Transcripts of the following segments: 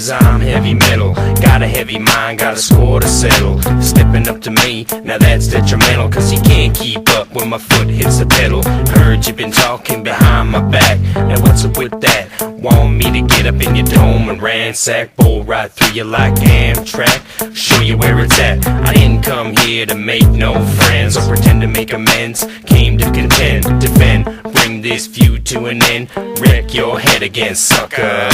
cause I'm heavy metal. Got a heavy mind, got a score to settle. Stepping up to me, now that's detrimental, cause you can't keep up when my foot hits the pedal. Heard you been talking behind my back, now what's up with that? Want me to get up in your dome and ransack, bowl right through you like Amtrak, show you where it's at. I didn't come here to make no friends or pretend to make amends. Came to contend, defend, bring this feud to an end. Wreck your head again, sucker.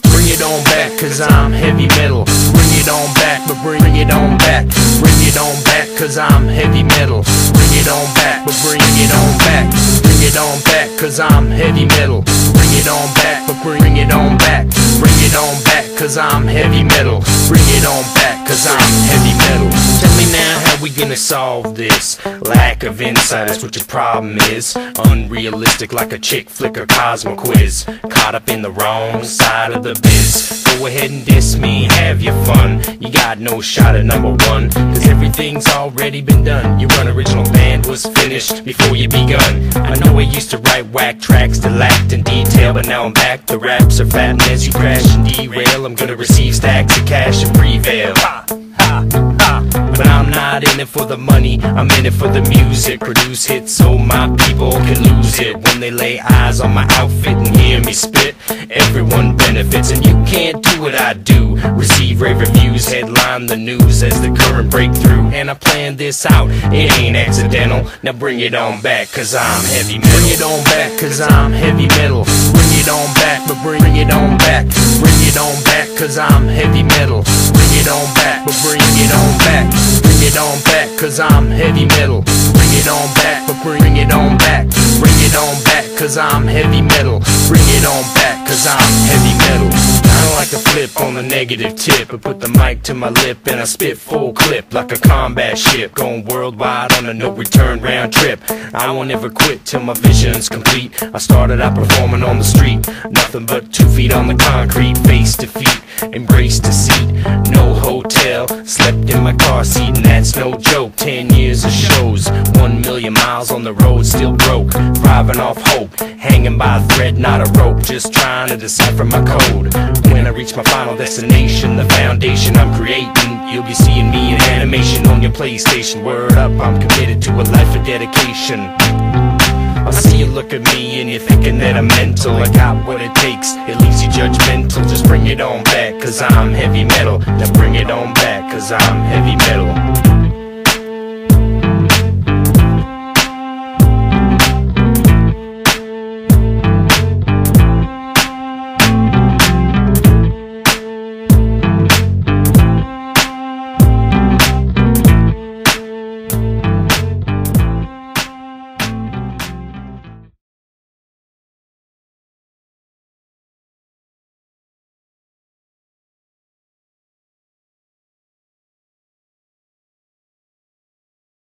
Bring it on back, cause I'm heavy metal. Bring it on back, but bring it on back. Bring it on back, cause I'm heavy metal. Bring it on back, but bring it on back. Bring it on back, cause I'm heavy metal. Bring it on back, but bring it on back. Bring it on back, cause I'm heavy metal. Bring it on back, cause I'm heavy metal. Tell me now, how we gonna solve this? Lack of insight, that's what your problem is. Unrealistic like a chick flick or Cosmo quiz. Caught up in the wrong side of the biz. Go ahead and diss me, have your fun. You got no shot at number one, cause everything's already been done. Your unoriginal band was finished before you begun. I know I used to write whack tracks that lacked in detail, but now I'm back. The raps are fat, and as you crash and derail, I'm gonna receive stacks of cash and prevail. Ha, ha, ha. But I'm not in it for the money, I'm in it for the music. Produce hits so my people can lose it. When they lay eyes on my outfit and hear me spit, everyone benefits, and you can't do what I do. Receive rave reviews, headline the news as the current breakthrough. And I planned this out, it ain't accidental. Now bring it on back, cause I'm heavy metal. Bring it on back, cause I'm heavy metal. Bring it on back, but bring it on back. Bring it on back, cause I'm heavy metal. Bring it on back, but bring it on back. Bring it on back, cause I'm heavy metal. Bring it on back, but bring it on back. Bring it on back, cause I'm heavy metal. Bring it on back, cause I'm heavy metal. I don't like to flip on the negative tip, I put the mic to my lip and I spit full clip like a combat ship, going worldwide on a no return round trip. I won't ever quit till my vision's complete. I started out performing on the street, nothing but 2 feet on the concrete. Face to feet, embrace deceit, no hotel, slept in my car seat, and that's no joke. 10 years of shows, 1 million miles on the road, still broke, thriving off hope, hanging by a thread, not a rope, just trying to decipher my code. When I reach my final destination, the foundation I'm creating, you'll be seeing me in animation on your PlayStation. Word up, I'm committed to a life of dedication. I see you look at me and you're thinking that I'm mental. I got what it takes, it leaves you judgmental. Just bring it on back, cause I'm heavy metal. Now bring it on back, cause I'm heavy metal.